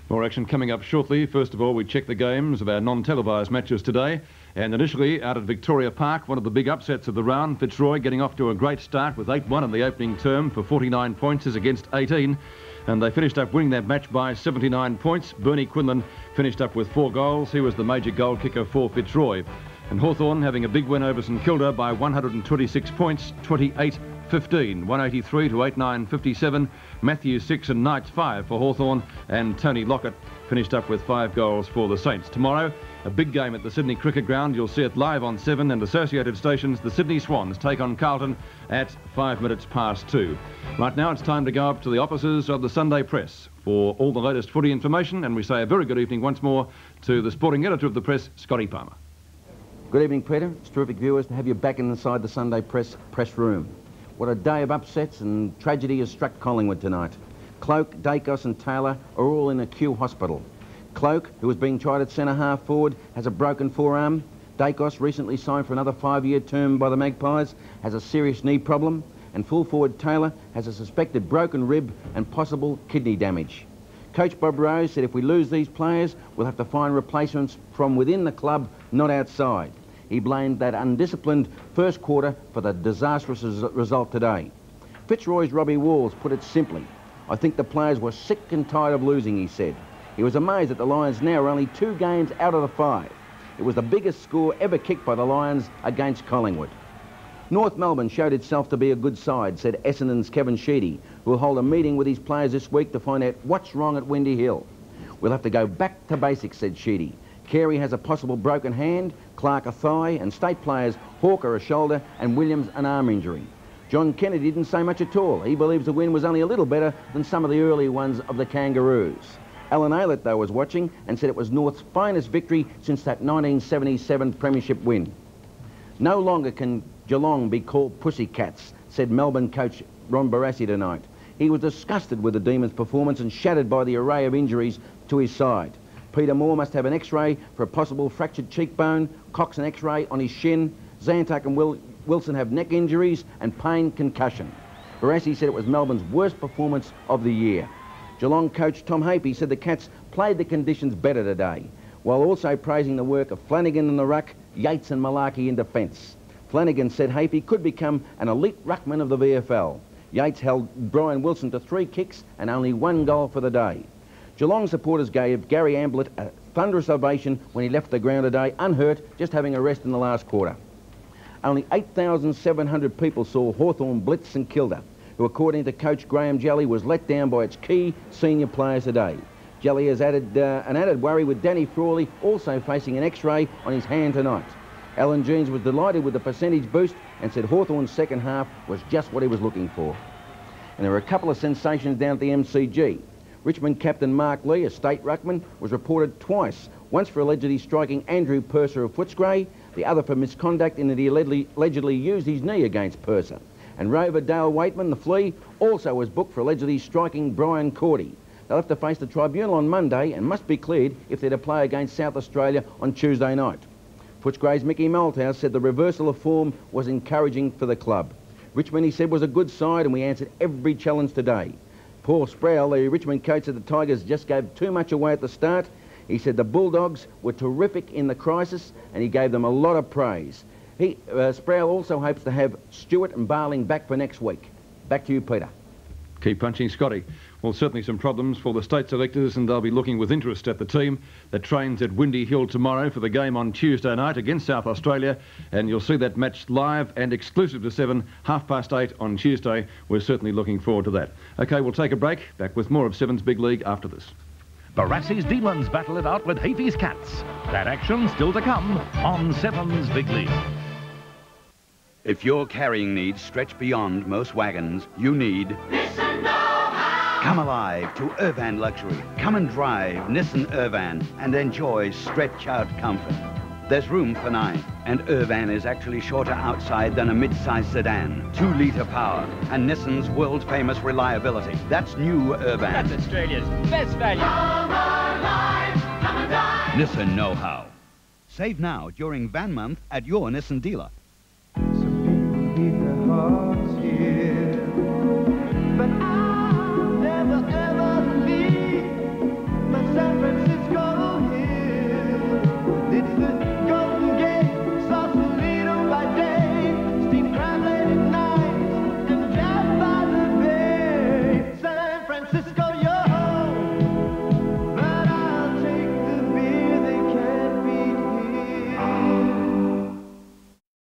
More action coming up shortly. First of all, we check the games of our non-televised matches today. And initially, out at Victoria Park, one of the big upsets of the round, FITZROY getting off to a great start with 8-1 in the opening term for 49 points as against 18. And they finished up winning that match by 79 points. Bernie Quinlan finished up with 4 goals. He was the major goal kicker for FITZROY. And Hawthorn having a big win over St Kilda by 126 points, 28-15, 183 to 89-57. Matthews 6 and Knights 5 for Hawthorn, and Tony Lockett finished up with 5 goals for the Saints. Tomorrow, a big game at the Sydney Cricket Ground. You'll see it live on 7 and associated stations. The Sydney Swans take on Carlton at 2:05. Right now, it's time to go up to the offices of the Sunday Press for all the latest footy information, and we say a very good evening once more to the sporting editor of the Press, Scotty Palmer. Good evening, Peter. It's terrific, viewers, to have you back inside the Sunday press room. What a day of upsets and tragedy has struck Collingwood tonight. Cloke, Dacos and Taylor are all in a Kew hospital. Cloke, who was being tried at centre-half forward, has a broken forearm. Dacos, recently signed for another 5-year term by the Magpies, has a serious knee problem. And full forward Taylor has a suspected broken rib and possible kidney damage. Coach Bob Rose said if we lose these players, we'll have to find replacements from within the club, not outside. He blamed that undisciplined first quarter for the disastrous result today. FITZROY's Robbie Walls put it simply. I think the players were sick and tired of losing, he said. He was amazed that the Lions now are only 2 games out of the 5. It was the biggest score ever kicked by the Lions against Collingwood. North Melbourne showed itself to be a good side, said Essendon's Kevin Sheedy, who will hold a meeting with his players this week to find out what's wrong at Windy Hill. We'll have to go back to basics, said Sheedy. Carey has a possible broken hand, Clark a thigh, and state players Hawker a shoulder and Williams an arm injury. John Kennedy didn't say much at all. He believes the win was only a little better than some of the early ones of the Kangaroos. Alan Aylett, though, was watching and said it was North's finest victory since that 1977 premiership win. No longer can Geelong be called pussycats, said Melbourne coach Ron Barassi tonight. He was disgusted with the Demons' performance and shattered by the array of injuries to his side. Peter Moore must have an X-ray for a possible fractured cheekbone, Cox an X-ray on his shin, Zantuck and Wilson have neck injuries and Payne concussion. Barassi said it was Melbourne's worst performance of the year. Geelong coach Tom Hapey said the Cats played the conditions better today, while also praising the work of Flanagan in the ruck, Yates and Malarkey in defence. Flanagan said Hapey could become an elite ruckman of the VFL. Yates held Brian Wilson to 3 kicks and only 1 goal for the day. Geelong supporters gave Gary Ablett a thunderous ovation when he left the ground today, unhurt, just having a rest in the last quarter. Only 8,700 people saw Hawthorn blitz St Kilda, who, according to coach Graham Jelly, was let down by its key senior players today. Jelly has added an added worry with Danny Frawley also facing an X-ray on his hand tonight. Alan Jeans was delighted with the percentage boost and said Hawthorn's second half was just what he was looking for. And there were a couple of sensations down at the MCG. Richmond captain Mark Lee, a state ruckman, was reported twice, once for allegedly striking Andrew Purser of FITZROY, the other for misconduct in that he allegedly used his knee against Purser. And rover Dale Waitman, the flea, also was booked for allegedly striking Brian Cordy. They'll have to face the tribunal on Monday and must be cleared if they're to play against South Australia on Tuesday night. FITZROY's Mickey Malthouse said the reversal of form was encouraging for the club. Richmond, he said, was a good side and we answered every challenge today. Paul Sproul, the Richmond coach of the Tigers, just gave too much away at the start. He said the Bulldogs were terrific in the crisis and he gave them a lot of praise. Sproul also hopes to have Stewart and Barling back for next week. Back to you, Peter. Keep punching, Scotty. Well, certainly some problems for the state selectors, and they'll be looking with interest at the team that trains at Windy Hill tomorrow for the game on Tuesday night against South Australia. And you'll see that match live and exclusive to 7, 8:30 on Tuesday. We're certainly looking forward to that. OK, we'll take a break. Back with more of 7's Big League after this. Barassi's Demons battle it out with Hafey's Cats. That action still to come on 7's Big League. If your carrying needs stretch beyond most wagons, you need Nissan Know-How. Come alive to Irvan Luxury. Come and drive Nissan Irvan and enjoy stretch-out comfort. There's room for 9, and Irvan is actually shorter outside than a mid-sized sedan. 2-litre power and Nissan's world-famous reliability. That's new Irvan. That's Australia's best value. Come alive, come and drive. Nissan Know-How. Save now during Van Month at your Nissan dealer. Some people keep their hearts